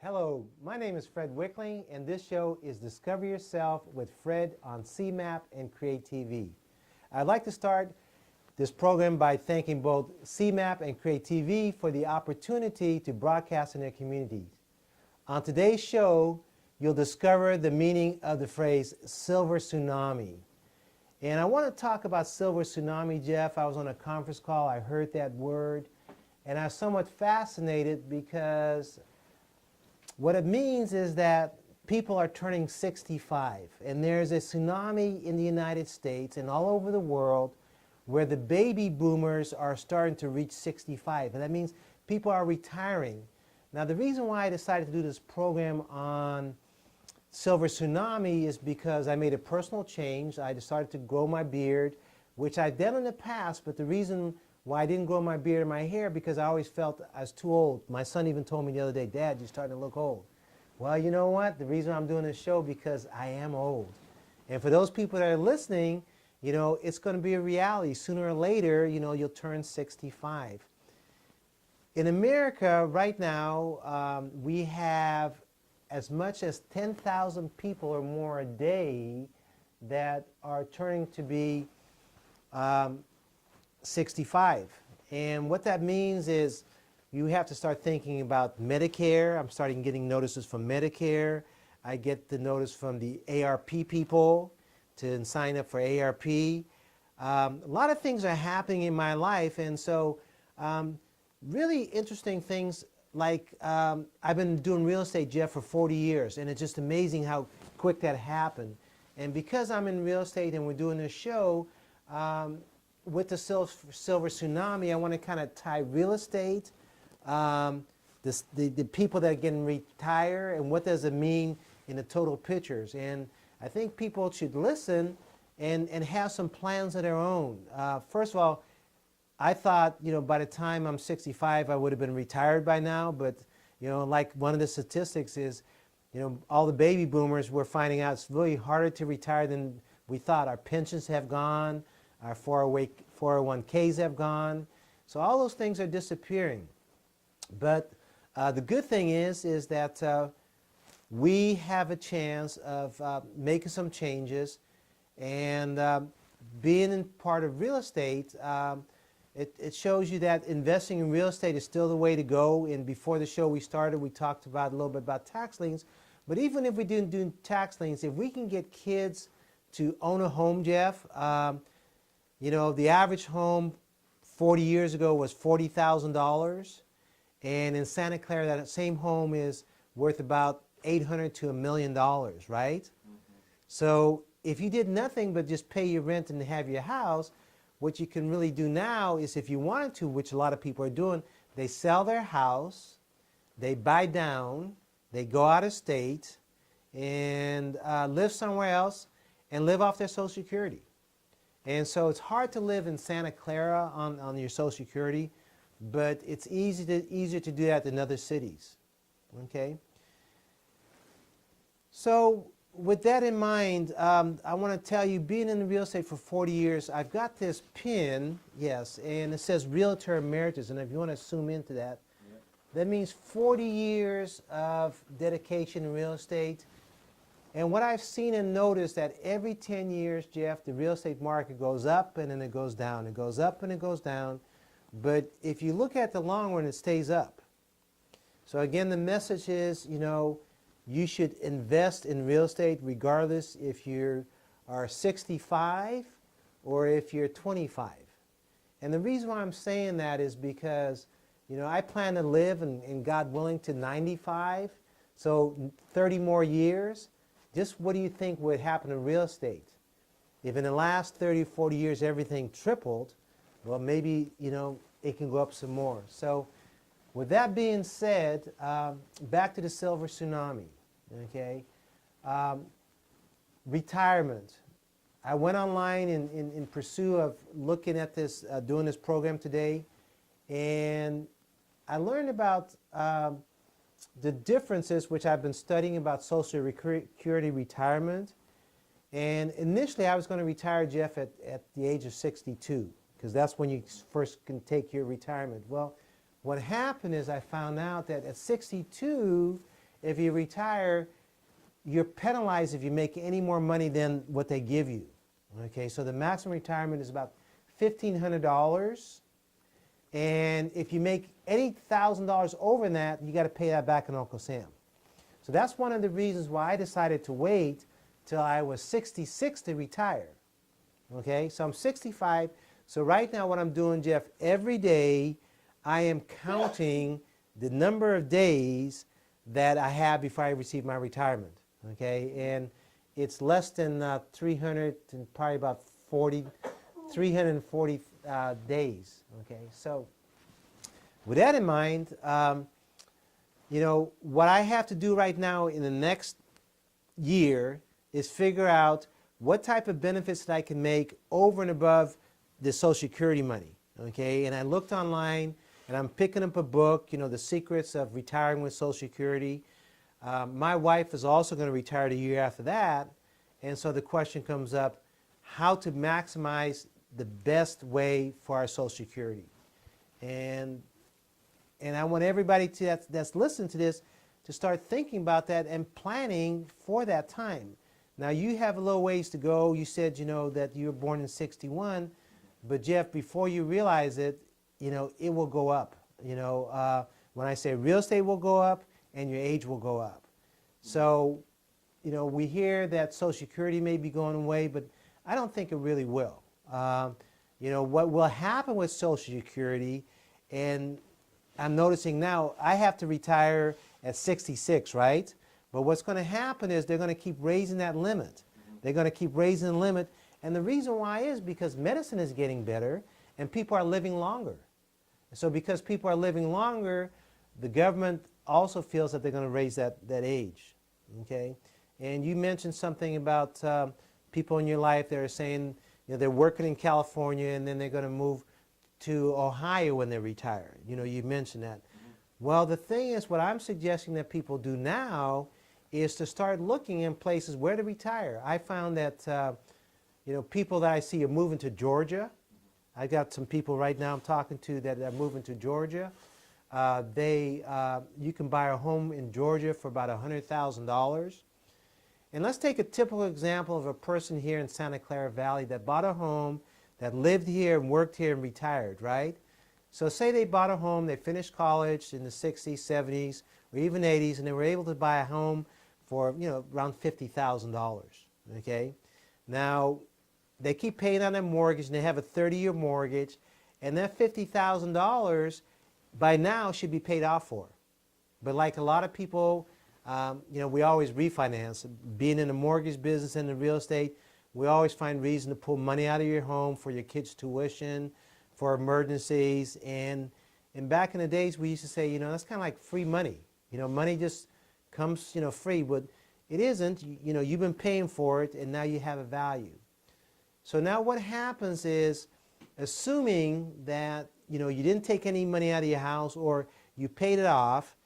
Hello, my name is Fred Wickling, and this show is Discover Yourself with Fred on CMAP and Create TV. I'd like to start this program by thanking both CMAP and Create TV for the opportunity to broadcast in their communities. On today's show, you'll discover the meaning of the phrase silver tsunami. And I want to talk about silver tsunami, Jeff. I was on a conference call, I heard that word, and I was somewhat fascinated because what it means is that people are turning 65, and there's a tsunami in the United States and all over the world where the baby boomers are starting to reach 65, and that means people are retiring. Now, the reason why I decided to do this program on silver tsunami is because I made a personal change. I decided to grow my beard, which I've done in the past, but the reason why I didn't grow my beard and my hair because I always felt I was too old. My son even told me the other day, "Dad, you're starting to look old." Well, you know what? The reason I'm doing this show because I am old. And for those people that are listening, it's going to be a reality. Sooner or later, you'll turn 65. In America right now, we have as much as 10,000 people or more a day that are turning to be 65. And what that means is you have to start thinking about Medicare. I'm starting getting notices from Medicare. I get the notice from the ARP people to sign up for ARP. A lot of things are happening in my life, and so really interesting things like I've been doing real estate, Jeff, for 40 years, and it's just amazing how quick that happened. And because I'm in real estate and we're doing this show, with the silver tsunami, I want to kind of tie real estate, the people that are getting retire, and what does it mean in the total pictures. And I think people should listen and have some plans of their own. First of all, I thought, by the time I'm 65, I would have been retired by now. But, like one of the statistics is, all the baby boomers, we're finding out it's really harder to retire than we thought. Our pensions have gone. Our 401ks have gone. So all those things are disappearing. But the good thing is that we have a chance of making some changes. And being in part of real estate, it shows you that investing in real estate is still the way to go. And before the show we started, we talked about a little bit about tax liens. But even if we didn't do tax liens, if we can get kids to own a home, Jeff, the average home 40 years ago was $40,000. And in Santa Clara, that same home is worth about $800 to $1 million, right? Mm-hmm. So if you did nothing but just pay your rent and have your house, what you can really do now is, if you wanted to, which a lot of people are doing, they sell their house, they buy down, they go out of state, and live somewhere else and live off their Social Security. And so it's hard to live in Santa Clara on your Social Security, but it's easier to do that than other cities. Okay? So with that in mind, I want to tell you, being in real estate for 40 years, I've got this pin, yes, and it says Realtor Emeritus. And if you want to zoom into that, that means 40 years of dedication in real estate. And what I've seen and noticed that every 10 years, Jeff, the real estate market goes up and then it goes down. It goes up and it goes down. But if you look at the long run, it stays up. So again, the message is, you should invest in real estate regardless if you are 65 or if you're 25. And the reason why I'm saying that is because, I plan to live, and God willing, to 95. So 30 more years. Just what do you think would happen in real estate? If in the last 30, 40 years everything tripled, well, maybe, it can go up some more. So with that being said, back to the silver tsunami, okay? Retirement. I went online in pursuit of looking at this, doing this program today, and I learned about the differences, which I've been studying about Social Security retirement. And initially I was going to retire, Jeff, at the age of 62, because that's when you first can take your retirement. Well, what happened is I found out that at 62 if you retire, you're penalized if you make any more money than what they give you. Okay, so the maximum retirement is about $1,500. And if you make any $1,000 over that, you got to pay that back to Uncle Sam. So that's one of the reasons why I decided to wait till I was 66 to retire. Okay, so I'm 65. So right now what I'm doing, Jeff, every day I am counting the number of days that I have before I receive my retirement. Okay, and it's less than 300 and probably about 340 days. Okay, so with that in mind, you know, what I have to do right now in the next year is figure out what type of benefits that I can make over and above the Social Security money. Okay, and I looked online, and I'm picking up a book, you know, The Secrets of Retiring with Social Security. My wife is also going to retire the year after that, and so the question comes up, how to maximize the best way for our Social Security. And I want everybody that's listening to this to start thinking about that and planning for that time. Now, you have a little ways to go. You said, you know, that you were born in 61, but Jeff, before you realize it, you know, it will go up. You know, when I say real estate will go up and your age will go up. So, you know, we hear that Social Security may be going away, but I don't think it really will. You know, what will happen with Social Security, and I'm noticing now I have to retire at 66, right? But what's going to happen is they're going to keep raising that limit. They're going to keep raising the limit. And the reason why is because medicine is getting better and people are living longer. So because people are living longer, the government also feels that they're going to raise that age. Okay? And you mentioned something about people in your life that are saying, you know, they're working in California and then they're going to move to Ohio when they retire. You know, you mentioned that. Well, the thing is, what I'm suggesting that people do now is to start looking in places where to retire. I found that, you know, people that I see are moving to Georgia. I've got some people right now I'm talking to that are moving to Georgia. You can buy a home in Georgia for about $100,000. And let's take a typical example of a person here in Santa Clara Valley that bought a home, that lived here and worked here and retired, right? So say they bought a home, they finished college in the 60s, 70s, or even 80s, and they were able to buy a home for, you know, around $50,000, okay? Now, they keep paying on their mortgage, and they have a 30-year mortgage, and that $50,000 by now should be paid off for. But like a lot of people, you know, we always refinance. Being in the mortgage business and the real estate, we always find reason to pull money out of your home for your kids' tuition, for emergencies. And back in the days, we used to say, you know, that's kind of like free money. You know, money just comes, you know, free. But it isn't. You know, you've been paying for it, and now you have a value. So now what happens is, assuming that, you know, you didn't take any money out of your house or you paid it off,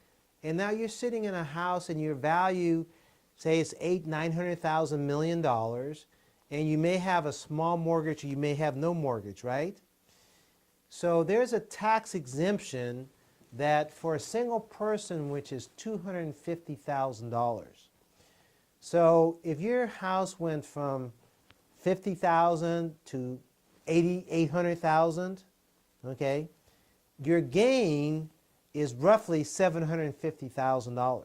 and now you're sitting in a house and your value, say it's $800,000–900,000 million, and you may have a small mortgage or you may have no mortgage, right? So there's a tax exemption that for a single person, which is $250,000. So if your house went from $50,000 to $800,000, okay, your gain is roughly $750,000.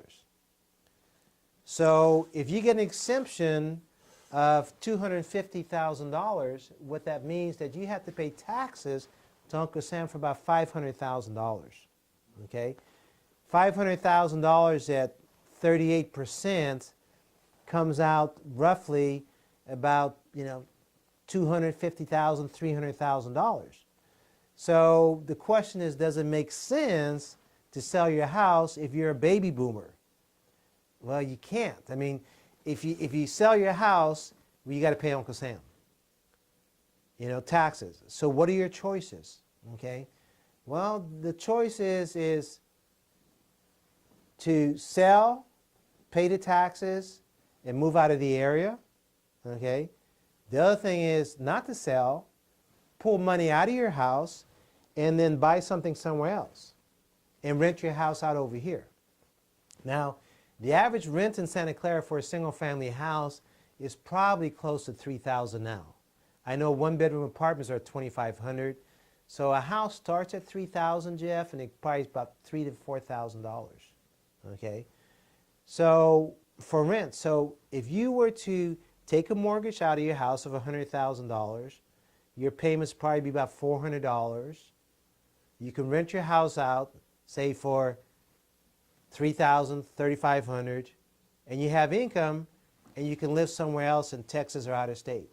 So if you get an exemption of $250,000, what that means that you have to pay taxes to Uncle Sam for about $500,000. Okay, $500,000 at 38% comes out roughly about, you know, $250,000, $300,000. So the question is, does it make sense to sell your house if you're a baby boomer? Well, you can't. I mean, if you sell your house, well, you got to pay Uncle Sam, you know, taxes. So what are your choices? Okay, well, the choice is to sell, pay the taxes, and move out of the area. Okay, the other thing is not to sell, pull money out of your house, and then buy something somewhere else and rent your house out over here. Now, The average rent in Santa Clara for a single-family house is probably close to $3,000 now. I know one-bedroom apartments are $2,500. So a house starts at $3,000, Jeff, and it probably is about $3,000 to $4,000. Okay, so for rent, so if you were to take a mortgage out of your house of $100,000, your payments probably be about $400. You can rent your house out, say for $3,000, $3,500, and you have income, and you can live somewhere else in Texas or out of state.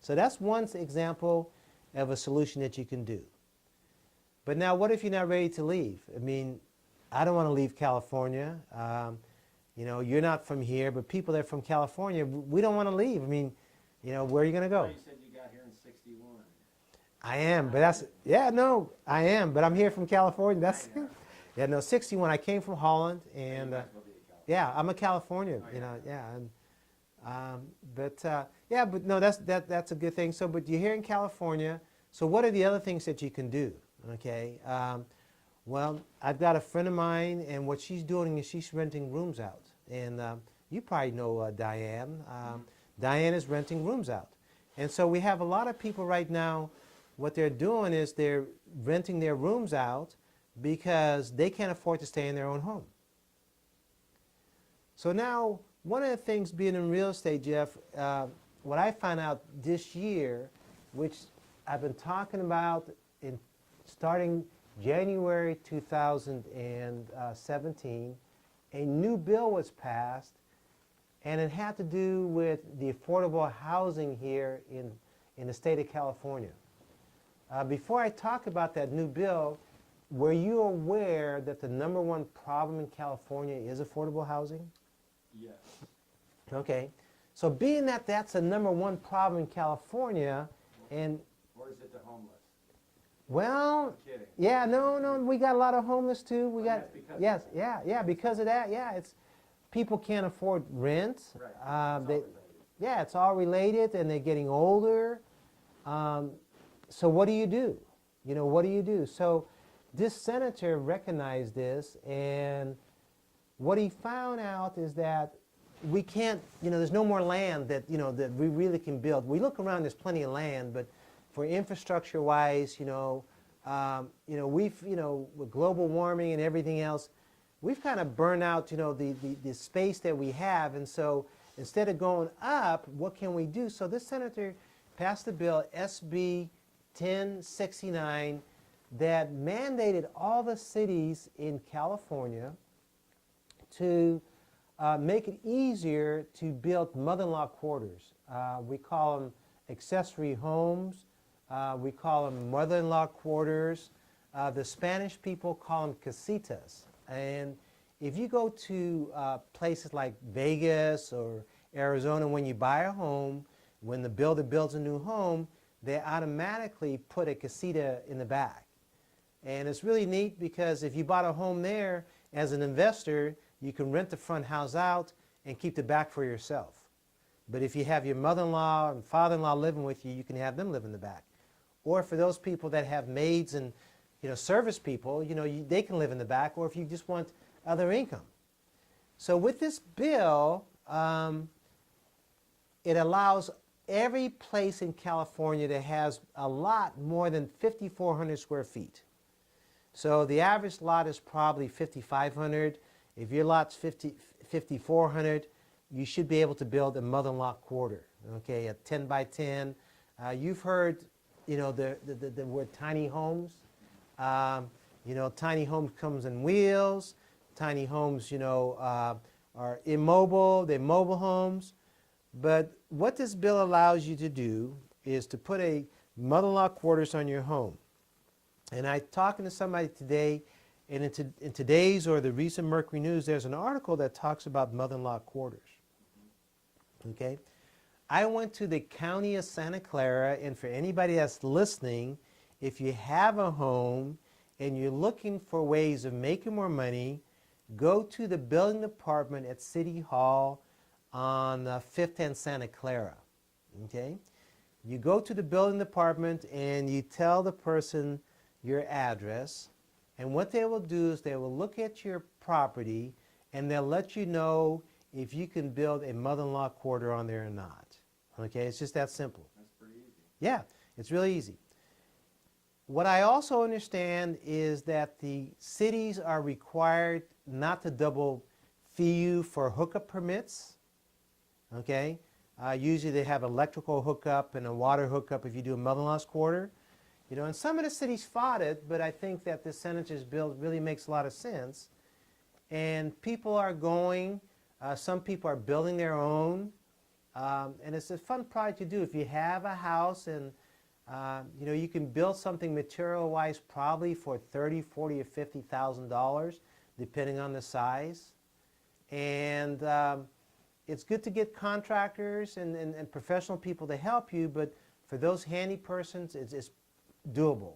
So that's one example of a solution that you can do. But now, what if you're not ready to leave? I mean, I don't want to leave California. You know, you're not from here, but people that are from California, we don't want to leave. I mean, you know, where are you going to go? You said you got here in '61. I am, but that's, yeah, no, I am, but I'm here from California. That's, yeah, no, 61. I came from Holland, and yeah, I'm a Californian, you know, yeah. And, yeah, but no, that's a good thing. So, but you're here in California. So what are the other things that you can do? Okay. Well, I've got a friend of mine, and what she's doing is she's renting rooms out. And you probably know Diane. Diane is renting rooms out. And so we have a lot of people right now, what they're doing is they're renting their rooms out because they can't afford to stay in their own home. So now, one of the things being in real estate, Jeff, what I found out this year, which I've been talking about in starting January 2017, a new bill was passed, and it had to do with the affordable housing here in the state of California. Before I talk about that new bill, were you aware that the #1 problem in California is affordable housing? Yes. Okay. So being that that's a #1 problem in California, and Or is it the homeless? well, I'm kidding. yeah, no, we got a lot of homeless too. We got, that's because yes, of that. yeah, because of that, yeah, it's people can't afford rent. Right. It's They, all related. yeah, it's all related, and they're getting older. So what do you do? You know, what do you do? So this senator recognized this, and what he found out is that we can't, you know, there's no more land that, you know, that we really can build. We look around, there's plenty of land, but for infrastructure-wise, we've, with global warming and everything else, we've kind of burned out, the space that we have. And so instead of going up, what can we do? So this senator passed a bill, SB 1069, that mandated all the cities in California to make it easier to build mother-in-law quarters. We call them accessory homes. We call them mother-in-law quarters. The Spanish people call them casitas. And if you go to places like Vegas or Arizona, when you buy a home, when the builder builds a new home, they automatically put a casita in the back. And it's really neat because if you bought a home there as an investor, you can rent the front house out and keep the back for yourself. But if you have your mother-in-law and father-in-law living with you, you can have them live in the back. Or for those people that have maids and service people, they can live in the back, or if you just want other income. So with this bill, it allows every place in California that has a lot more than 5,400 square feet. So the average lot is probably 5,500. If your lot's 5,400, you should be able to build a mother-in-law quarter, okay, a 10 by 10. You've heard, the word tiny homes. Tiny homes comes in wheels. Tiny homes, are immobile. They're mobile homes. But what this bill allows you to do is to put a mother-in-law quarters on your home. And I talking to somebody today, and in today's or the recent Mercury News, there's an article that talks about mother-in-law quarters. Okay? I went to the county of Santa Clara, and for anybody that's listening, if you have a home and you're looking for ways of making more money, go to the building department at City Hall on 5th and Santa Clara. Okay? You go to the building department and you tell the person your address, and what they will do is they will look at your property and they'll let you know if you can build a mother-in-law quarter on there or not. Okay, it's just that simple. That's pretty easy. Yeah, it's really easy. What I also understand is that the cities are required not to double fee you for hookup permits. Okay, usually they have electrical hookup and a water hookup if you do a mother-in-law's quarter. You know, and some of the cities fought it, but I think that the senator's bill really makes a lot of sense. And people are going, some people are building their own, and it's a fun project to do. If you have a house and you know, you can build something material-wise probably for $30,000, $40,000, or $50,000, depending on the size. And it's good to get contractors and professional people to help you, but for those handy persons, it's doable.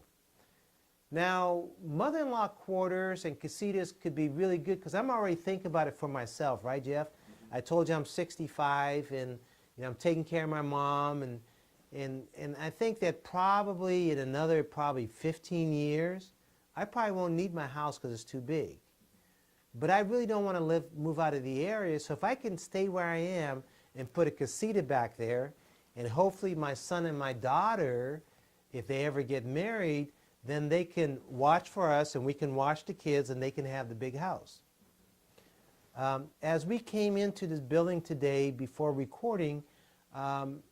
Now, mother-in-law quarters and casitas could be really good because I'm already thinking about it for myself, right, Jeff? I told you I'm 65 and you know, I'm taking care of my mom, and I think that probably in another 15 years, I probably won't need my house because it's too big. But I really don't want to move out of the area, so if I can stay where I am and put a casita back there, and hopefully my son and my daughter, if they ever get married, then they can watch for us and we can watch the kids and they can have the big house. As we came into this building today before recording, and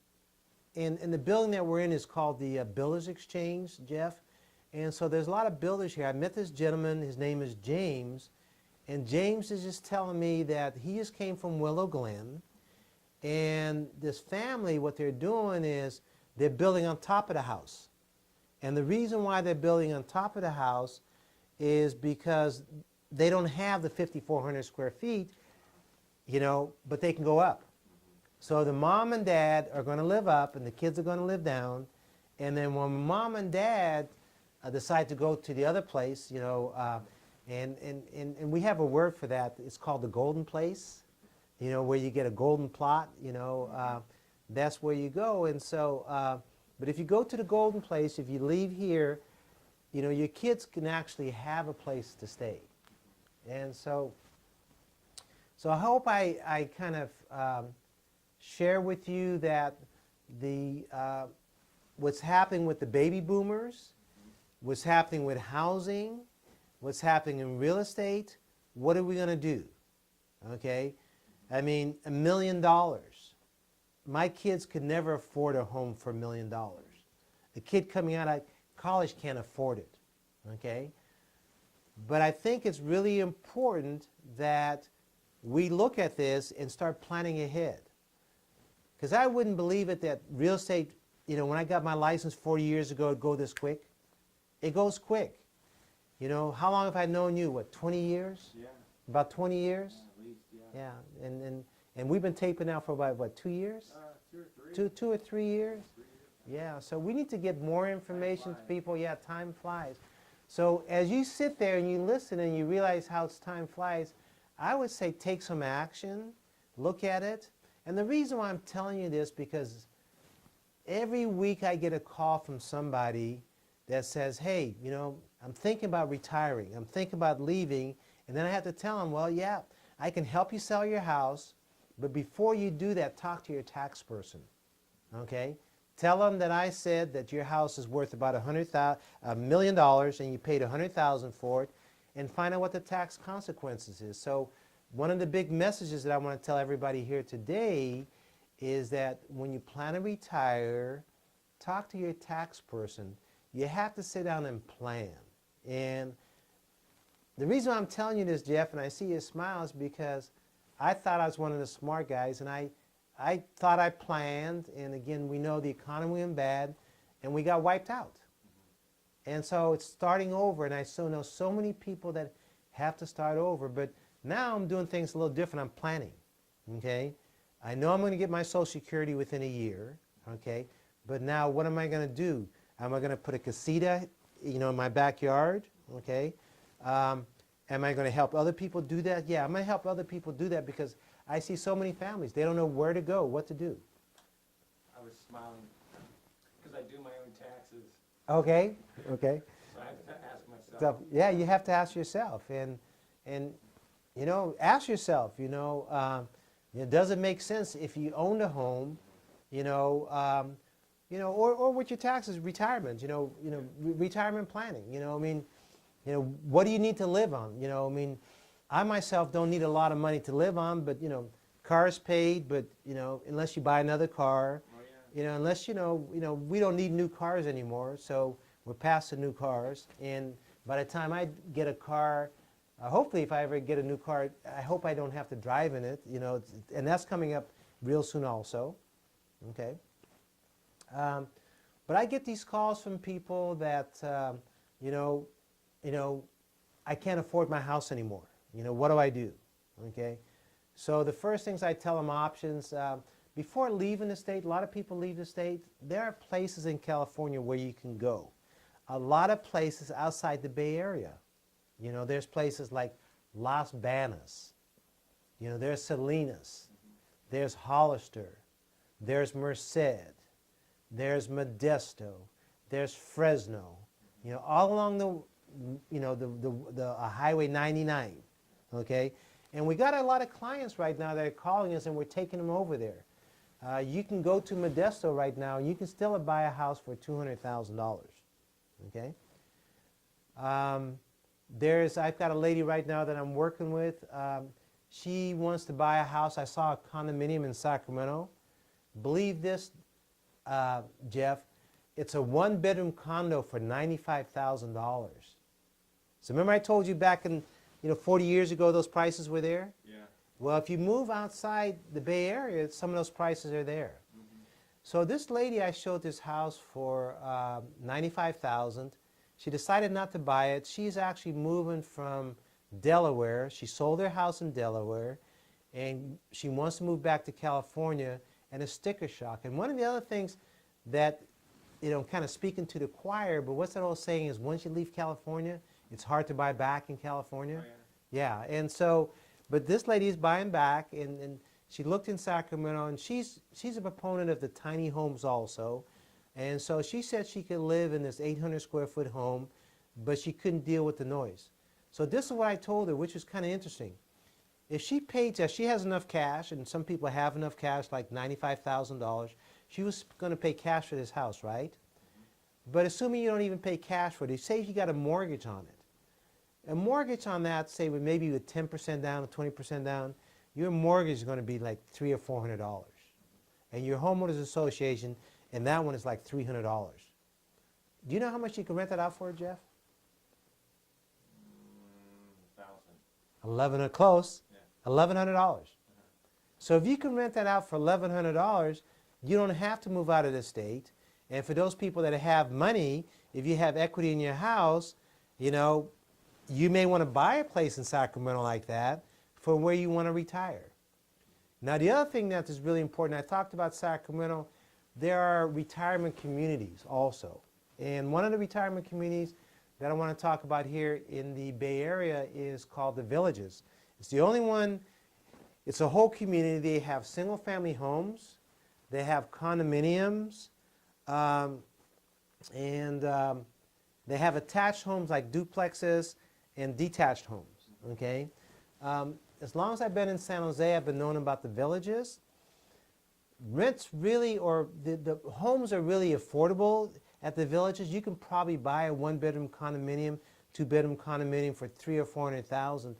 the building that we're in is called the Builders Exchange, Jeff. And so there's a lot of builders here. I met this gentleman, his name is James, and James is just telling me that he just came from Willow Glen, and this family, what they're doing is they're building on top of the house. And the reason why they're building on top of the house is because they don't have the 5,400 square feet, you know, but they can go up. So the mom and dad are going to live up and the kids are going to live down. And then when mom and dad decide to go to the other place, you know, and we have a word for that. It's called the golden place, you know, where you get a golden plot, you know, that's where you go. And so, but if you go to the golden place, if you leave here, you know, your kids can actually have a place to stay. And so I hope I kind of share with you that what's happening with the baby boomers, what's happening with housing, what's happening in real estate, what are we going to do? Okay? I mean, $1 million. My kids could never afford a home for $1 million. A kid coming out of college can't afford it. Okay? But I think it's really important that we look at this and start planning ahead. Because I wouldn't believe it that real estate, you know, when I got my license 40 years ago, it'd go this quick. It goes quick. You know, how long have I known you? What, 20 years? Yeah. About 20 years? Yeah, at least, yeah. Yeah, and we've been taping now for about, what, 2 years? 2 or 3. Two or 3 years? 3 years. Yeah, so we need to get more information to people. Yeah, time flies. So as you sit there and you listen and you realize how time flies, I would say take some action, look at it. And the reason why I'm telling you this, because every week I get a call from somebody that says, hey, you know, I'm thinking about retiring, I'm thinking about leaving, and then I have to tell them, well, yeah, I can help you sell your house, but before you do that, talk to your tax person, okay? Tell them that I said that your house is worth about $1 million and you paid $100,000 for it, and find out what the tax consequences is. So one of the big messages that I want to tell everybody here today is that when you plan to retire, talk to your tax person. You have to sit down and plan. And the reason I'm telling you this, Jeff, and I see your smile, is because I thought I was one of the smart guys, and I thought I planned, and again, we know the economy went bad, and we got wiped out. And so it's starting over, and I still know so many people that have to start over, but now I'm doing things a little different. I'm planning, okay? I know I'm going to get my Social Security within a year, okay? But now what am I going to do? Am I going to put a casita, you know, in my backyard, okay? Am I going to help other people do that? Yeah, I'm going to help other people do that because I see so many families. They don't know where to go, what to do. I was smiling because I do my own taxes, Okay, okay. so I have to ask myself. So, yeah, you have to ask yourself. And ask yourself, does it make sense if you owned a home, or with your taxes, retirement, retirement planning, what do you need to live on? I myself don't need a lot of money to live on, but, cars paid, but, unless you buy another car, Oh, yeah. unless, we don't need new cars anymore, so we're past the new cars. And by the time I get a car, hopefully if I ever get a new car, I hope I don't have to drive in it, and that's coming up real soon also, okay? But I get these calls from people that, I can't afford my house anymore. What do I do? Okay. So the first things I tell them options, before leaving the state, a lot of people leave the state, there are places in California where you can go. A lot of places outside the Bay Area. There's places like Las Banas, there's Salinas, there's Hollister, there's Merced, there's Modesto, there's Fresno, all along the Highway 99, okay? And we got a lot of clients right now that are calling us, and we're taking them over there. You can go to Modesto right now, and you can still buy a house for $200,000, okay? I've got a lady right now that I'm working with. She wants to buy a house. I saw a condominium in Sacramento. Believe this, Jeff, it's a one-bedroom condo for $95,000. So remember I told you back in, 40 years ago those prices were there? Yeah. Well, if you move outside the Bay Area, some of those prices are there. Mm-hmm. So this lady, I showed this house for $95,000. She decided not to buy it. She's actually moving from Delaware. She sold her house in Delaware, and she wants to move back to California, and a sticker shock. And one of the other things that, kind of speaking to the choir, but what's that old saying is once you leave California, it's hard to buy back in California. Oh, yeah. Yeah, and so, but this lady is buying back, and she looked in Sacramento, and she's a proponent of the tiny homes also. And so she said she could live in this 800 square foot home, but she couldn't deal with the noise. So this is what I told her, which was kind of interesting. If she paid, she has enough cash, and some people have enough cash, like $95,000, she was going to pay cash for this house, right? But assuming you don't even pay cash for it, say you got a mortgage on it. A mortgage on that, say maybe with 10% down or 20% down, your mortgage is going to be like $300 or $400. And your homeowners association, and that one is like $300. Do you know how much you can rent that out for, Jeff? 1,000. 1,100, close. Yeah. $1,100. So if you can rent that out for $1,100, you don't have to move out of the state. And for those people that have money, if you have equity in your house, you may want to buy a place in Sacramento like that for where you want to retire. Now, the other thing that is really important, I talked about Sacramento, there are retirement communities also. And one of the retirement communities that I want to talk about here in the Bay Area is called the Villages. It's the only one, it's a whole community. They have single-family homes, they have condominiums, and they have attached homes like duplexes and detached homes, okay? As long as I've been in San Jose, I've been knowing about the Villages. Rents really, or the homes are really affordable at the Villages. You can probably buy a one-bedroom condominium, two-bedroom condominium for $300,000 or $400,000.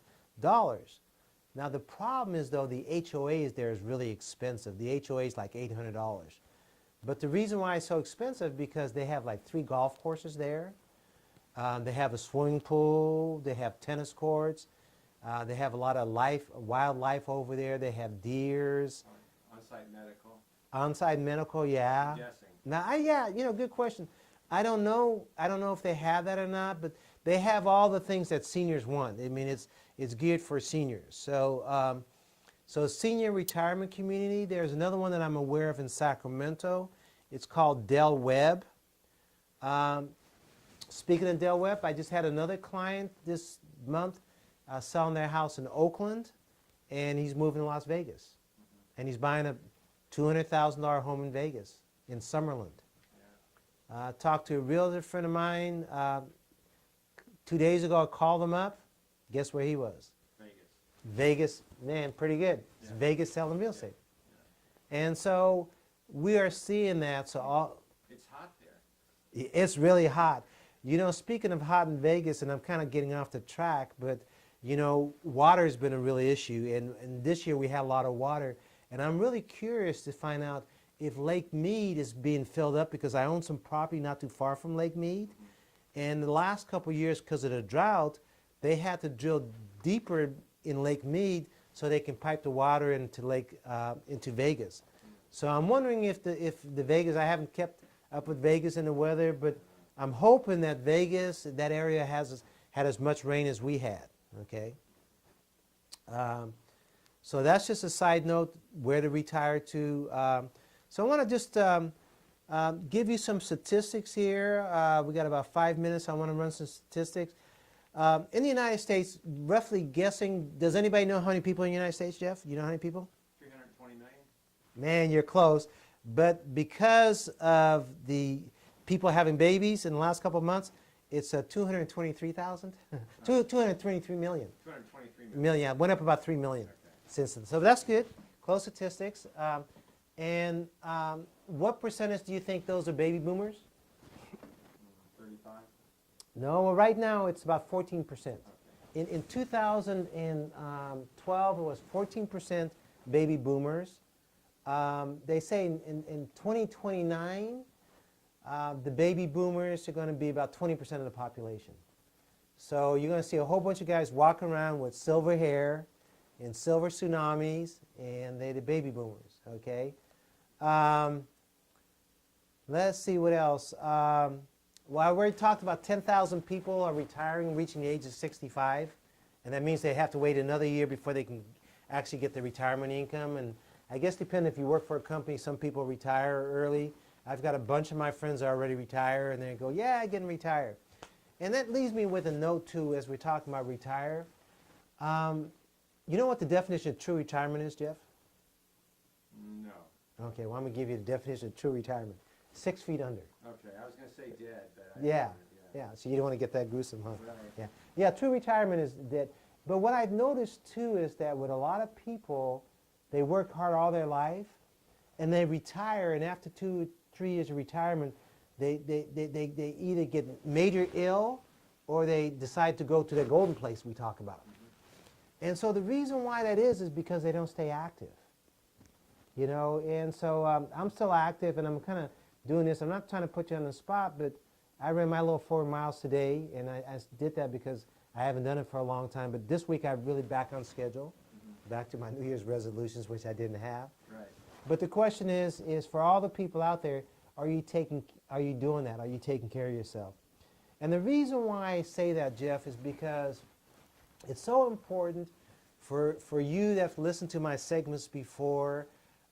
Now the problem is though the HOAs there is really expensive. The HOA is like $800. But the reason why it's so expensive because they have like 3 golf courses there. They have a swimming pool. They have tennis courts. They have a lot of wildlife over there. They have deers. On-site medical. On-site medical, yeah. I'm guessing. Now, good question. I don't know if they have that or not, but they have all the things that seniors want. I mean, it's geared for seniors. So, senior retirement community. There's another one that I'm aware of in Sacramento. It's called Del Webb. Speaking of Del Webb, I just had another client this month selling their house in Oakland, and he's moving to Las Vegas. And he's buying a $200,000 home in Vegas, in Summerlin. Yeah. Talked to a realtor friend of mine 2 days ago. I called him up. Guess where he was? Vegas. Vegas, man, pretty good. It's Yeah. Vegas selling real estate. And so we are seeing that. So It's hot there. it's really hot. You know, speaking of hot in Vegas, and I'm kind of getting off the track, but you know, water's been a really issue, and this year we had a lot of water, and I'm really curious to find out if Lake Mead is being filled up, because I own some property not too far from Lake Mead, and the last couple of years, because of the drought, they had to drill deeper in Lake Mead so they can pipe the water into Vegas. So I'm wondering if the Vegas, I haven't kept up with Vegas and the weather, but I'm hoping that Vegas, that area had as much rain as we had. Okay. So that's just a side note where to retire to. So I want to just give you some statistics here. We got about 5 minutes. I want to run some statistics. In the United States, roughly guessing, does anybody know how many people in the United States, Jeff? You know how many people? 320 million? Man, you're close. But because of the people having babies in the last couple of months, it's 223,000? 223 million. 223 million. Million. Went up about 3 million since then. So that's good. Close statistics. And what percentage do you think those are baby boomers? 35? No, well, right now it's about 14%. In 2012, it was 14% baby boomers. They say in 2029, the baby boomers are going to be about 20% of the population. So you're going to see a whole bunch of guys walking around with silver hair and silver tsunamis, and they're the baby boomers, okay? Let's see what else. Well, I already talked about 10,000 people are retiring, reaching the age of 65, and that means they have to wait another year before they can actually get the retirement income. And I guess depending if you work for a company, some people retire early. I've got a bunch of my friends that already retire, and they go, yeah, I'm getting retired. And that leaves me with a note, too, as we're talking about retire. You know what the definition of true retirement is, Jeff? No. Okay, well, I'm going to give you the definition of true retirement. 6 feet under. Okay, I was going to say dead, but Yeah, yeah. So you don't want to get that gruesome, huh? Right. Yeah, yeah. True retirement is dead. But what I've noticed too is that with a lot of people, they work hard all their life, and they retire, and after 2 or 3 years of retirement, they either get major ill, or they decide to go to the golden place we talk about. And so the reason why that is because they don't stay active. You know, and so I'm still active, and I'm kind of doing this. I'm not trying to put you on the spot, but I ran my little 4 miles today, and I did that because I haven't done it for a long time. But this week I'm really back on schedule, back to my New Year's resolutions, which I didn't have. Right. But the question is for all the people out there, are you doing that? Are you taking care of yourself? And the reason why I say that, Jeff, is because it's so important for you that have listened to my segments before.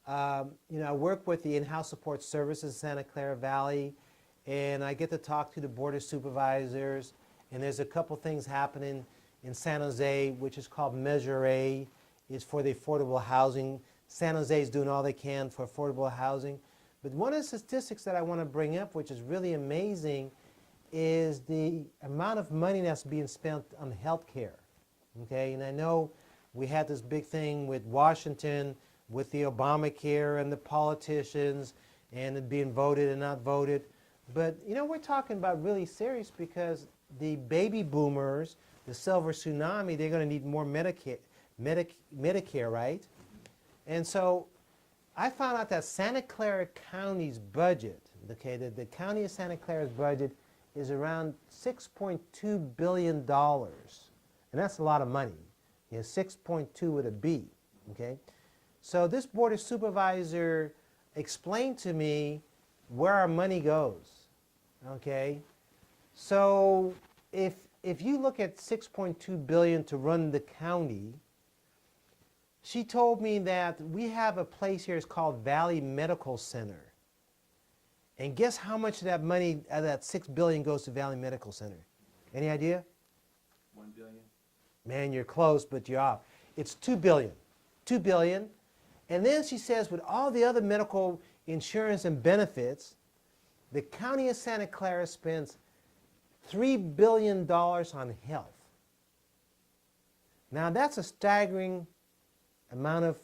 You know, I work with the in-house support services in Santa Clara Valley, and I get to talk to the board of supervisors, and there's a couple things happening in San Jose, which is called Measure A. It's for the affordable housing. San Jose is doing all they can for affordable housing. But one of the statistics that I want to bring up, which is really amazing, is the amount of money that's being spent on health care. Okay, and I know we had this big thing with Washington, with the Obamacare and the politicians, and it being voted and not voted. But, you know, we're talking about really serious, because the baby boomers, the silver tsunami, they're going to need more Medicare, right? And so I found out that Santa Clara County's budget, okay, the county of Santa Clara's budget is around $6.2 billion. And that's a lot of money. You know, 6.2 with a B, okay? So this board of supervisor explained to me where our money goes, okay? So if you look at $6.2 billion to run the county, she told me that we have a place here, it's called Valley Medical Center. And guess how much of that money, of that $6 billion, goes to Valley Medical Center? Any idea? 1 billion? Man, you're close, but you're off. It's $2 billion. $2 billion. And then she says, with all the other medical insurance and benefits, the county of Santa Clara spends $3 billion on health. Now that's a staggering amount of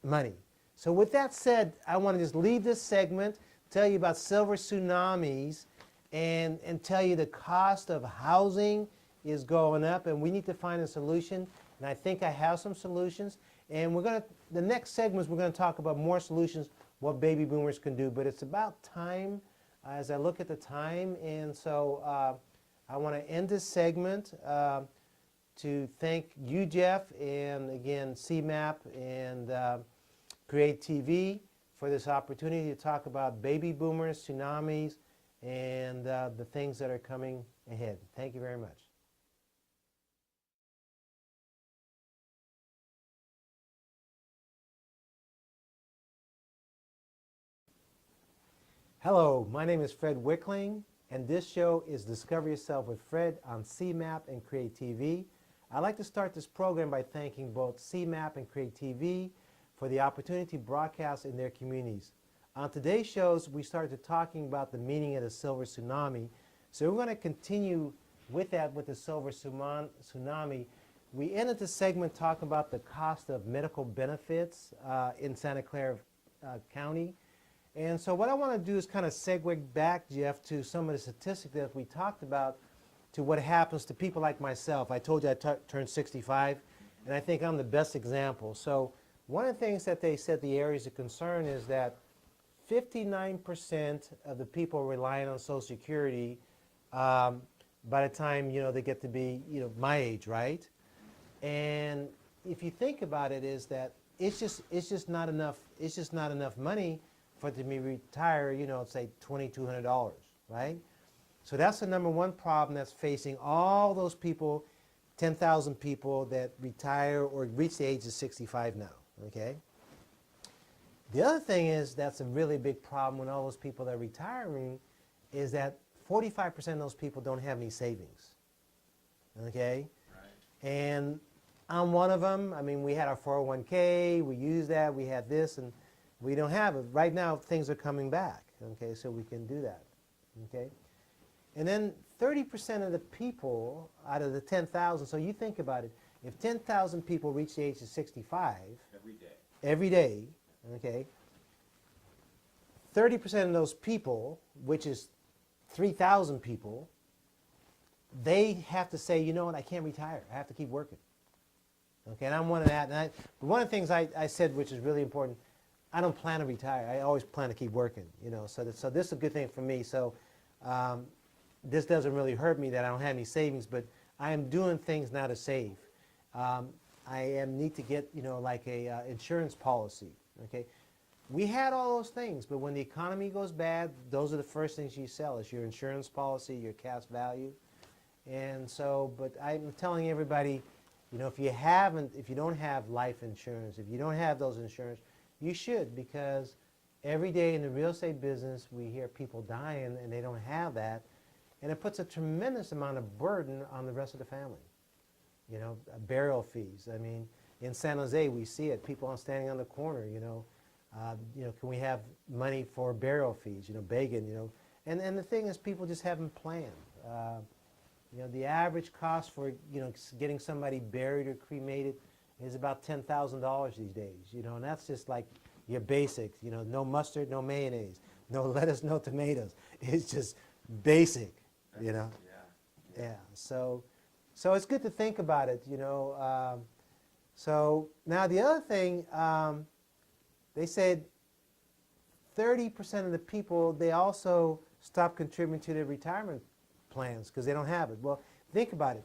money. So with that said, I want to just leave this segment, tell you about silver tsunamis, and tell you the cost of housing is going up, and we need to find a solution. And I think I have some solutions. And the next segments, we're going to talk about more solutions, what baby boomers can do. But it's about time as I look at the time. And so I want to end this segment to thank you, Jeff, and again, CMAP and Create TV for this opportunity to talk about baby boomers, tsunamis, and the things that are coming ahead. Thank you very much. Hello, my name is Fred Wickling, and this show is Discover Yourself with Fred on CMAP and Create TV. I'd like to start this program by thanking both CMAP and Create TV for the opportunity to broadcast in their communities. On today's shows, we started talking about the meaning of the silver tsunami. So we're going to continue with that with the silver tsunami. We ended the segment talking about the cost of medical benefits in Santa Clara County. And so what I want to do is kind of segue back, Jeff, to some of the statistics that we talked about, to what happens to people like myself. I told you I turned 65, and I think I'm the best example. So one of the things that they said the areas of concern is that 59% of the people relying on Social Security by the time they get to be my age, right? And if you think about it, is that it's just not enough. It's just not enough money for them to retire. Say $2,200, right? So that's the number one problem that's facing all those people, 10,000 people that retire or reach the age of 65 now. Okay. The other thing is that's a really big problem when all those people that are retiring is that 45% of those people don't have any savings. Okay. Right. And I'm one of them. I mean, we had our 401k, we used that, we had this, and we don't have it. Right now, things are coming back. Okay, so we can do that. Okay. And then 30% of the people out of the 10,000, so you think about it, if 10,000 people reach the age of 65 every day, okay, 30% of those people, which is 3,000 people, they have to say, you know what, I can't retire. I have to keep working. Okay, and I'm one of that. And one of the things I said, which is really important, I don't plan to retire. I always plan to keep working. So this is a good thing for me. So this doesn't really hurt me that I don't have any savings, but I am doing things now to save. I need to get, like a insurance policy. Okay, we had all those things, but when the economy goes bad, those are the first things you sell: is your insurance policy, your cash value. And so, but I'm telling everybody, if you don't have life insurance, if you don't have those insurance, you should, because every day in the real estate business, we hear people dying and they don't have that, and it puts a tremendous amount of burden on the rest of the family. Burial fees. I mean, in San Jose, we see it. People are standing on the corner. Can we have money for burial fees? Begging. And the thing is, people just haven't planned. The average cost for getting somebody buried or cremated is about $10,000 these days. And that's just like your basics. No mustard, no mayonnaise, no lettuce, no tomatoes. It's just basic. Yeah. So it's good to think about it, So now the other thing, they said 30% of the people, they also stop contributing to their retirement plans because they don't have it. Well, think about it.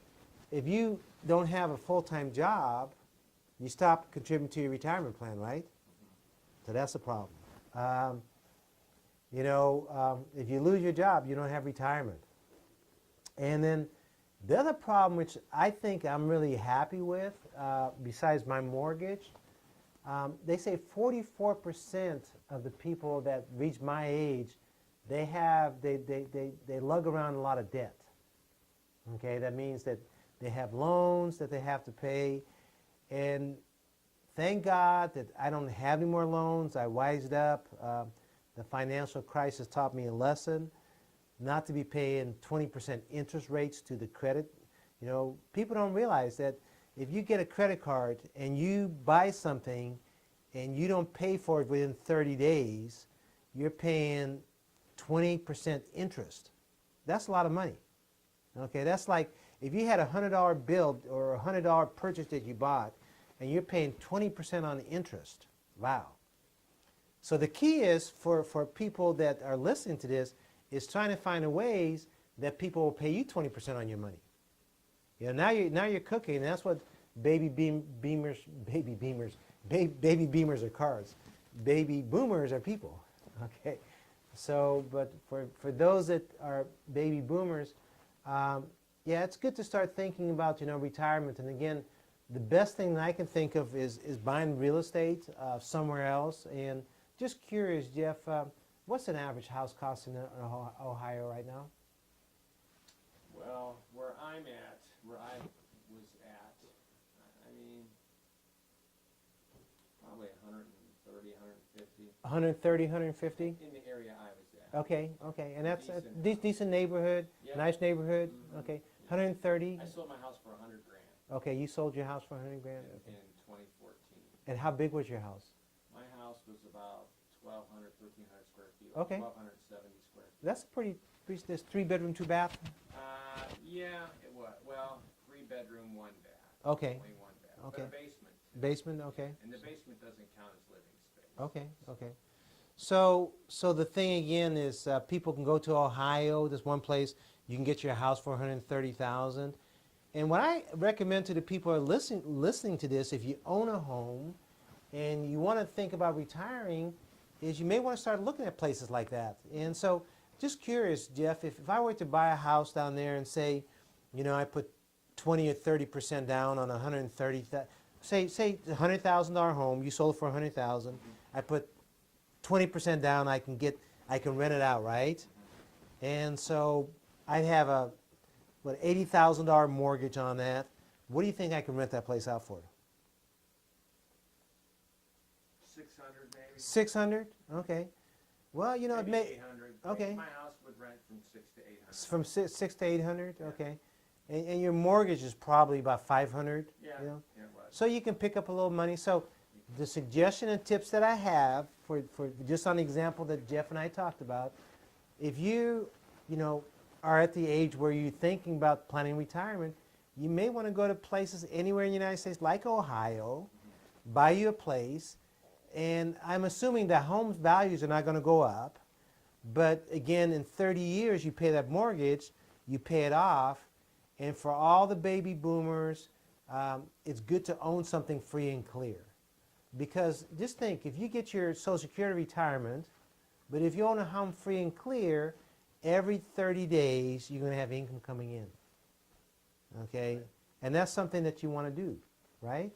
If you don't have a full-time job, you stop contributing to your retirement plan, right? So that's a problem. If you lose your job, you don't have retirement. And then the other problem, which I think I'm really happy with, besides my mortgage, they say 44% of the people that reach my age, they lug around a lot of debt. Okay, that means that they have loans that they have to pay, and thank God that I don't have any more loans. I wised up. The financial crisis taught me a lesson, not to be paying 20% interest rates to the credit. People don't realize that if you get a credit card and you buy something and you don't pay for it within 30 days, you're paying 20% interest. That's a lot of money. Okay, that's like if you had a $100 bill or a $100 purchase that you bought and you're paying 20% on the interest. Wow. So the key is for people that are listening to this is trying to find ways that people will pay you 20% on your money. You know, now you're cooking, and that's what baby boomers are cars. Baby boomers are people. Okay, so but for those that are baby boomers, yeah, it's good to start thinking about retirement. And again, the best thing that I can think of is buying real estate somewhere else. And just curious, Jeff, what's an average house cost in Ohio right now? Well, where I was at, I mean, probably 130, 150. 130, 150? In the area I was at. Okay, okay. And that's a Decent. decent neighborhood, Yeah. nice neighborhood? Mhm. Okay. 130? I sold my house for $100,000 Okay, you sold your house for 100 grand? in Okay. 2014. And how big was your house? My house was about 1,200, 1,300 square feet. Okay. 1,270 square feet. That's pretty, there's 3 bedroom, 2 bath? Yeah, it was. Well, 3 bedroom, 1 bath. Okay. Only 1 bath. Okay. But a basement. Basement, okay. And the basement doesn't count as living space. Okay, okay. So the thing again is people can go to Ohio, this one place, you can get your house for $130,000. And what I recommend to the people who are listening to this, if you own a home and you want to think about retiring, is you may want to start looking at places like that. And so just curious, Jeff, if I were to buy a house down there and say, I put 20 or 30% down on say $100,000 home, you sold it for $100,000, I put 20% down, I can rent it out, right? And so I'd have a $80,000 mortgage on that. What do you think I can rent that place out for? 600 maybe. 600? Okay. Well, it Maybe may 800. okay. My house would rent from 600 to 800. from 6 to 800. Yeah. Okay. And your mortgage is probably about 500. Yeah, You know? yeah, it was. So you can pick up a little money. So the suggestion and tips that I have for just on the example that Jeff and I talked about, if you are at the age where you're thinking about planning retirement, you may want to go to places anywhere in the United States like Ohio, buy you a place, and I'm assuming that home values are not going to go up, but again, in 30 years you pay that mortgage, you pay it off, and for all the baby boomers, it's good to own something free and clear. Because just think, if you get your Social Security retirement, but if you own a home free and clear, every 30 days you're going to have income coming in. Okay? And that's something that you want to do, right?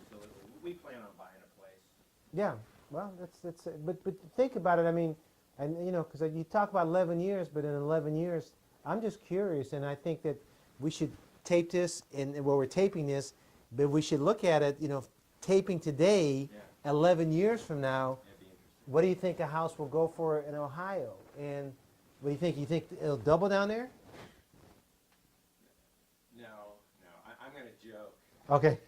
Absolutely. We plan on buying a place. Yeah. Well, that's but think about it. I mean, and because you talk about 11 years, but in 11 years, I'm just curious, and I think that we should tape this, and we're taping this, but we should look at it, taping today, Yeah. 11 years from now, That'd be interesting. what do you think a house will go for in Ohio? And what do you think? You think it'll double down there? No, I'm going to joke. Okay.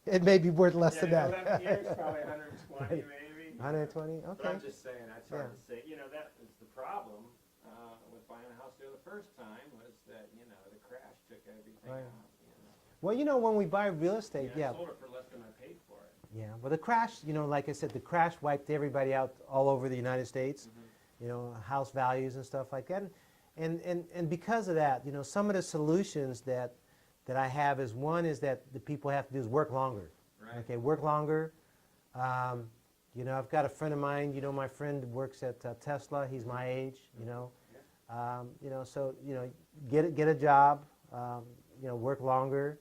It may be worth less than Yeah, that. 11 years, probably 120 maybe. 120? But Okay. I'm just saying, that's hard Yeah. to say. That is the problem with buying a house there the first time was that, the crash took everything Right. out. Well, when we buy real estate, I yeah. sold it for less than I paid for it. Yeah. Well, the crash, like I said, the crash wiped everybody out all over the United States. Mm-hmm. House values and stuff like that. And because of that, some of the solutions that I have is one is that the people have to do is work longer. Right. Okay, work longer. I've got a friend of mine, my friend works at Tesla. He's my age, so, get a job, work longer.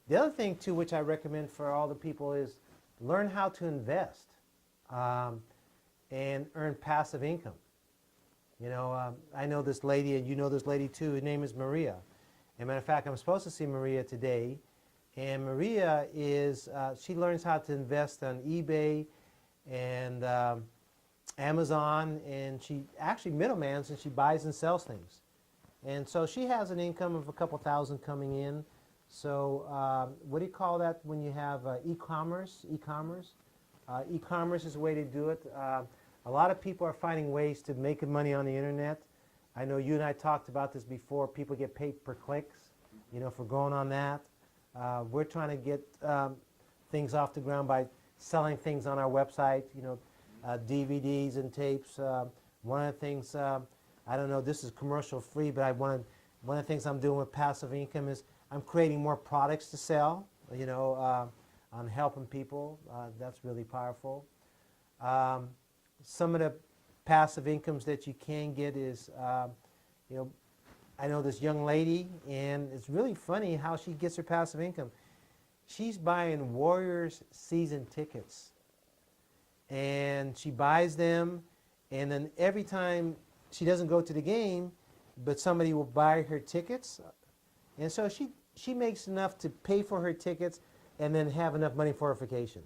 The other thing, too, which I recommend for all the people is learn how to invest and earn passive income. I know this lady, and you know this lady, too. Her name is Maria. As a matter of fact, I'm supposed to see Maria today. And Maria she learns how to invest on eBay and Amazon, and she actually middlemans, and she buys and sells things. And so she has an income of a couple thousand coming in. So what do you call that when you have e-commerce? E-commerce? E-commerce is a way to do it. A lot of people are finding ways to make money on the internet. I know you and I talked about this before. People get paid per clicks, for going on that. We're trying to get things off the ground by selling things on our website, DVDs and tapes. One of the things, I don't know, this is commercial free, but one of the things I'm doing with passive income is I'm creating more products to sell, on helping people. That's really powerful. Some of the passive incomes that you can get is, I know this young lady, and it's really funny how she gets her passive income. She's buying Warriors season tickets, and she buys them, and then every time she doesn't go to the game, but somebody will buy her tickets, and so she makes enough to pay for her tickets and then have enough money for her vacation.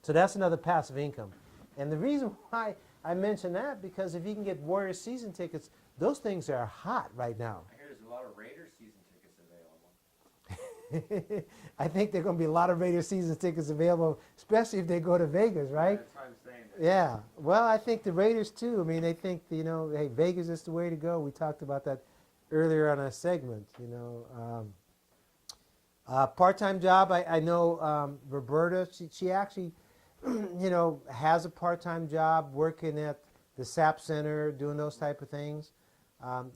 So that's another passive income. And the reason why I mention that, because if you can get Warriors season tickets, those things are hot right now. I hear there's a lot of Raiders season tickets available. I think there are going to be a lot of Raiders season tickets available, especially if they go to Vegas, right? That's what I'm saying. Yeah. Well, I think the Raiders too. I mean, they think, hey, Vegas is the way to go. We talked about that earlier on our segment, part-time job, I know Roberta, she actually, has a part-time job working at the SAP Center, doing those type of things,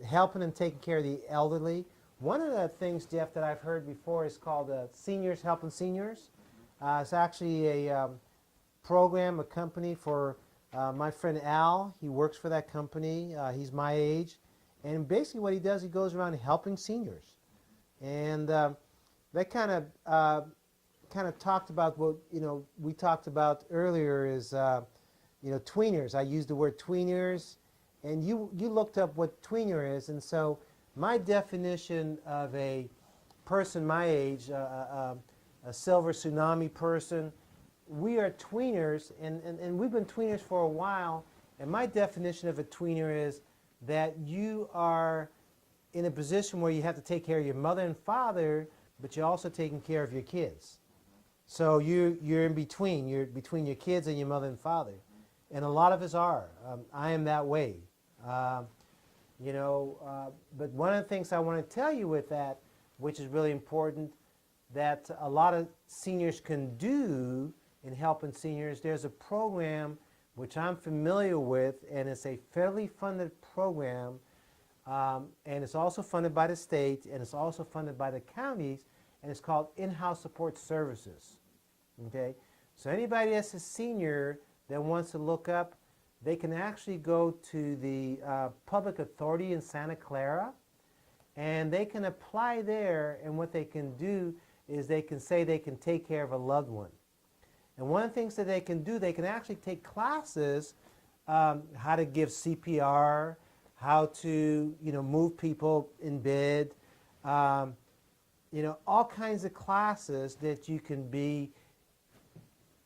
helping and taking care of the elderly. One of the things, Jeff, that I've heard before is called Seniors Helping Seniors. It's actually a program, a company for my friend Al. He works for that company. He's my age. And basically what he does, he goes around helping seniors. And that kind of talked about what we talked about earlier is tweeners. I used the word tweeners, and you looked up what tweener is, and so my definition of a person my age, a silver tsunami person, we are tweeners, and we've been tweeners for a while. And my definition of a tweener is that you are in a position where you have to take care of your mother and father, but you're also taking care of your kids. So you're in between. You're between your kids and your mother and father. And a lot of us are. I am that way. But one of the things I want to tell you with that, which is really important, that a lot of seniors can do in helping seniors, there's a program which I'm familiar with, and it's a federally funded program, and it's also funded by the state, and it's also funded by the counties, and it's called In-House Support Services. Okay? So anybody that's a senior that wants to look up, they can actually go to the public authority in Santa Clara, and they can apply there, and what they can do is they can say they can take care of a loved one. And one of the things that they can do, they can actually take classes, how to give CPR, how to move people in bed, all kinds of classes that you can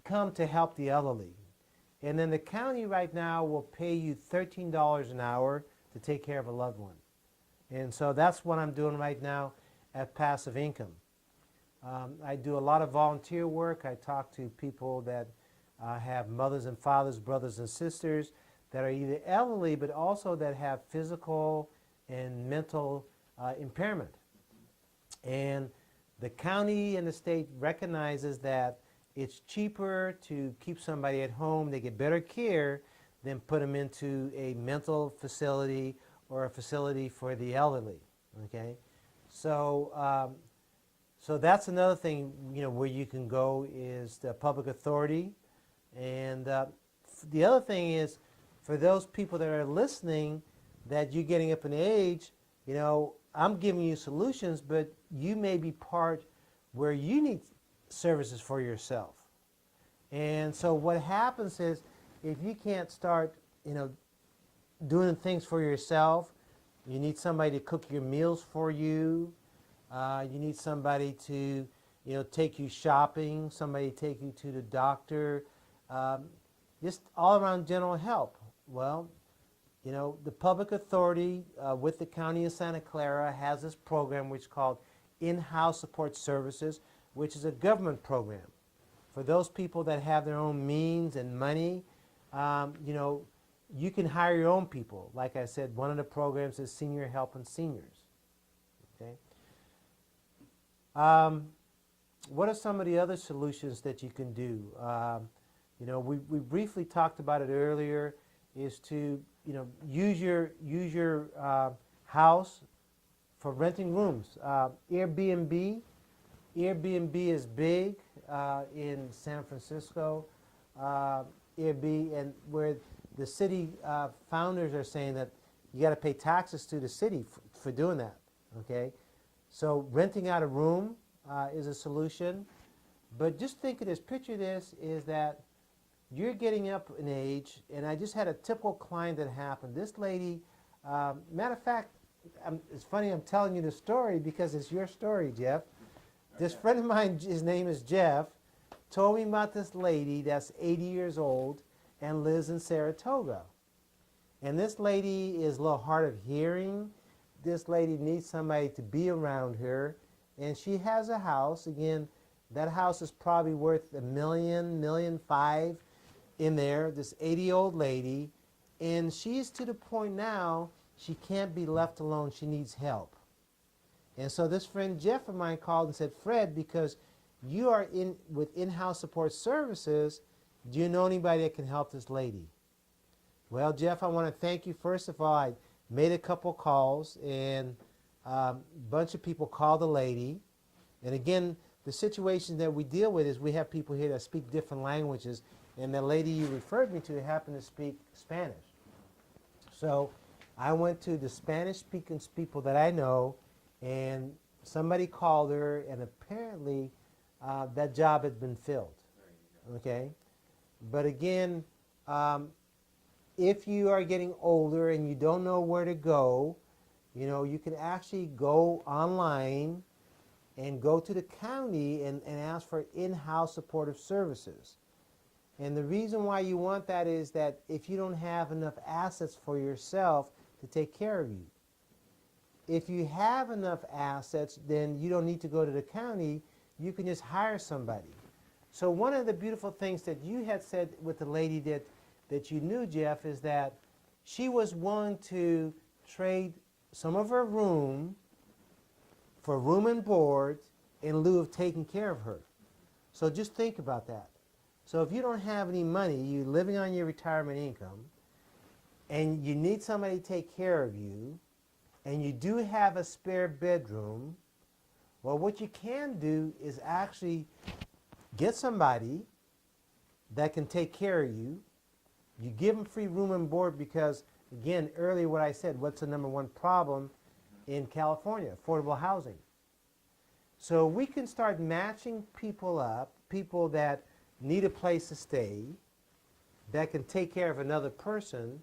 come to help the elderly. And then the county right now will pay you $13 an hour to take care of a loved one. And so that's what I'm doing right now at Passive Income. I do a lot of volunteer work. I talk to people that have mothers and fathers, brothers and sisters that are either elderly but also that have physical and mental impairment. And the county and the state recognizes that it's cheaper to keep somebody at home, they get better care, than put them into a mental facility or a facility for the elderly. Okay, so so that's another thing where you can go is the public authority. And the other thing is, for those people that are listening, that you're getting up in age, I'm giving you solutions, but you may be part where you need services for yourself. And so what happens is, if you can't start, doing things for yourself, you need somebody to cook your meals for you. You need somebody to, take you shopping, somebody to take you to the doctor, just all around general help. Well, You know, the public authority with the County of Santa Clara has this program which is called In-House Support Services, which is a government program for those people that have their own means and money. You know, you can hire your own people. Like I said, one of the programs is Senior Helping Seniors. Okay. What are some of the other solutions that you can do? You know, we briefly talked about it earlier. Is to, you know, use your house for renting rooms. Airbnb is big in San Francisco. Airbnb, and where the city founders are saying that you got to pay taxes to the city for doing that. Okay, so renting out a room is a solution. But just think of this. Picture this: is that you're getting up in age, and I just had a typical client that happened. This lady, matter of fact, it's funny I'm telling you the story because it's your story, Jeff. This friend of mine, his name is Jeff, told me about this lady that's 80 years old and lives in Saratoga. And this lady is a little hard of hearing. This lady needs somebody to be around her. And she has a house. Again, that house is probably worth $1 million, $1.5 million in there, this 80-year-old lady. And she's to the point now she can't be left alone. She needs help. And so this friend Jeff of mine called and said, Fred, because you are with in-house support services, do you know anybody that can help this lady? Well, Jeff, I want to thank you. First of all, I made a couple calls, and a bunch of people called the lady. And again, the situation that we deal with is we have people here that speak different languages, and the lady you referred me to happened to speak Spanish. So I went to the Spanish-speaking people that I know, and somebody called her, and apparently that job had been filled. Okay? But again, if you are getting older and you don't know where to go, you know, you can actually go online and go to the county and ask for in-house supportive services. And the reason why you want that is that if you don't have enough assets for yourself to take care of you. If you have enough assets, then you don't need to go to the county. You can just hire somebody. So one of the beautiful things that you had said with the lady that you knew, Jeff, is that she was willing to trade some of her room for room and board in lieu of taking care of her. So just think about that. So if you don't have any money, you're living on your retirement income, and you need somebody to take care of you, and you do have a spare bedroom, well, what you can do is actually get somebody that can take care of you. You give them free room and board because, again, earlier what I said, what's the number one problem in California? Affordable housing. So we can start matching people up, people that need a place to stay, that can take care of another person.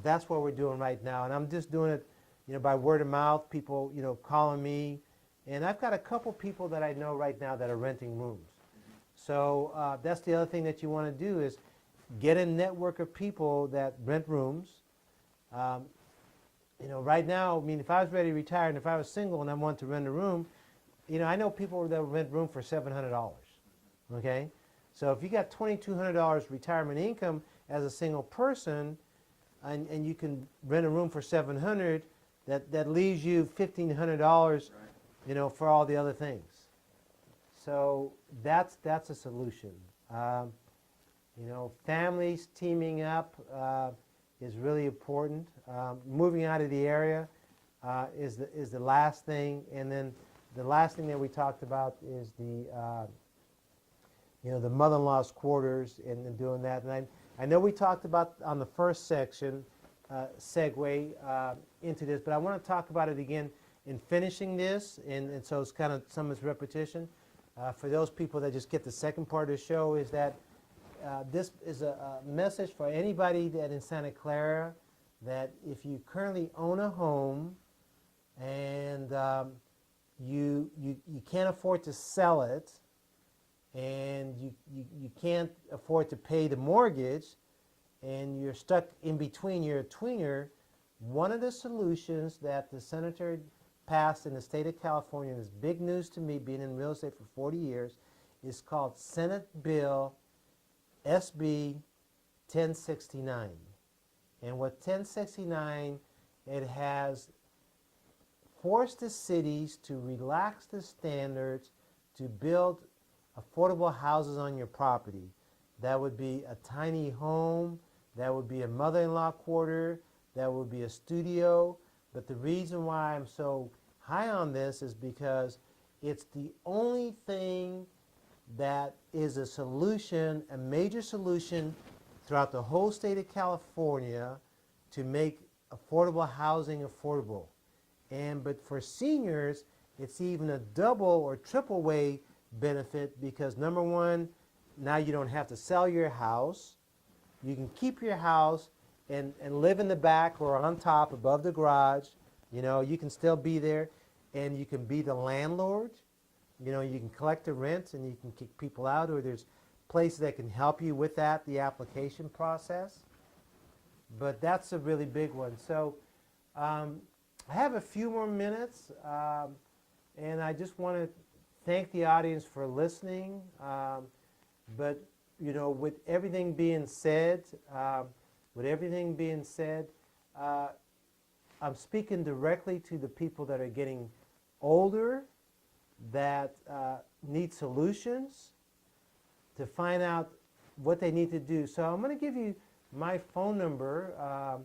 That's what we're doing right now. And I'm just doing it, you know, by word of mouth, people, you know, calling me. And I've got a couple people that I know right now that are renting rooms. So that's the other thing that you want to do is get a network of people that rent rooms. You know, right now, I mean, if I was ready to retire and if I was single and I wanted to rent a room, you know, I know people that rent room for $700. Okay? So if you got $2,200 retirement income as a single person, and you can rent a room for $700, that leaves you $1,500, you know, for all the other things. So that's a solution. You know, families teaming up is really important. Moving out of the area is the last thing, and then the last thing that we talked about is the you know, the mother-in-law's quarters and doing that. And I know we talked about on the first section segue into this, but I want to talk about it again in finishing this, and so it's kind of some of its repetition. For those people that just get the second part of the show, is that this is a message for anybody that in Santa Clara, that if you currently own a home and you can't afford to sell it, and you can't afford to pay the mortgage, and you're stuck in between, you're a tweener, one of the solutions that the senator passed in the state of California, and is big news to me being in real estate for 40 years, is called Senate Bill SB 1069. And what 1069, it has forced the cities to relax the standards to build affordable houses on your property. That would be a tiny home, that would be a mother-in-law quarter, that would be a studio. But the reason why I'm so high on this is because it's the only thing that is a solution, a major solution throughout the whole state of California to make affordable housing affordable. But for seniors, it's even a double or triple way benefit because number one, now you don't have to sell your house. You can keep your house and live in the back or on top above the garage. You know, you can still be there and you can be the landlord. You know, you can collect the rent and you can kick people out, or there's places that can help you with that, the application process. But that's a really big one. So I have a few more minutes, and I just want to thank the audience for listening. But, you know, with everything being said, I'm speaking directly to the people that are getting older, that need solutions to find out what they need to do. So I'm going to give you my phone number.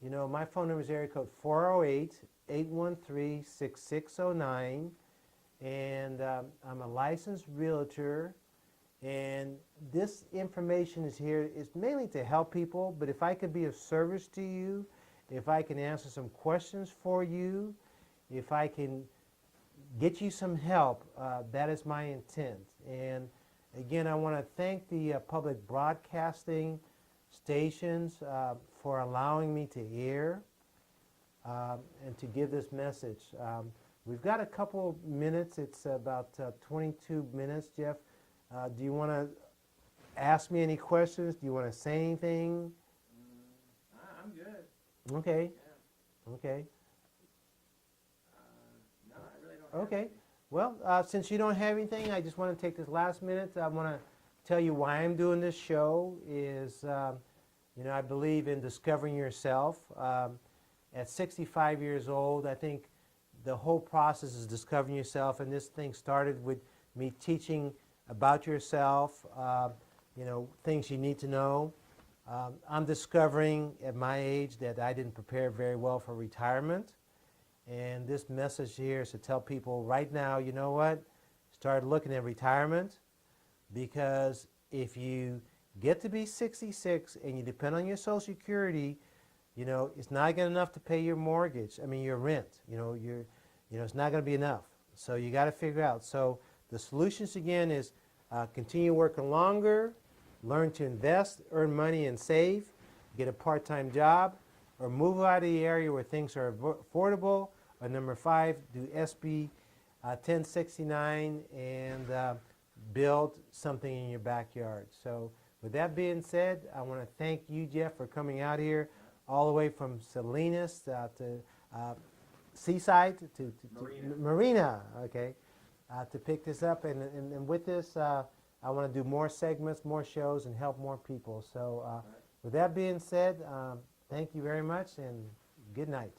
You know, my phone number is area code 408-813-6609. And I'm a licensed realtor. And this information is here is mainly to help people, but if I could be of service to you, if I can answer some questions for you, if I can get you some help, that is my intent. And again, I want to thank the public broadcasting stations for allowing me to air and to give this message. We've got a couple minutes. It's about 22 minutes, Jeff. Do you want to ask me any questions? Do you want to say anything? I'm good. Okay. Yeah. Okay. No, I really don't have Okay. anything. Well, since you don't have anything, I just want to take this last minute. I want to tell you why I'm doing this show is, you know, I believe in discovering yourself. At 65 years old, I think the whole process is discovering yourself, and this thing started with me teaching about yourself, you know, things you need to know. I'm discovering at my age that I didn't prepare very well for retirement. And this message here is to tell people right now, you know what, start looking at retirement, because if you get to be 66 and you depend on your Social Security, you know, it's not going enough to pay your mortgage. I mean, your rent, you know, it's not going to be enough. So you got to figure out. So the solutions again is continue working longer, learn to invest, earn money and save, get a part-time job, or move out of the area where things are affordable. Or number 5, do SB 1069 and build something in your backyard. So with that being said, I want to thank you, Jeff, for coming out here all the way from Salinas to Seaside to Marina, okay, to pick this up. And with this, I want to do more segments, more shows, and help more people. So with that being said, thank you very much, and good night.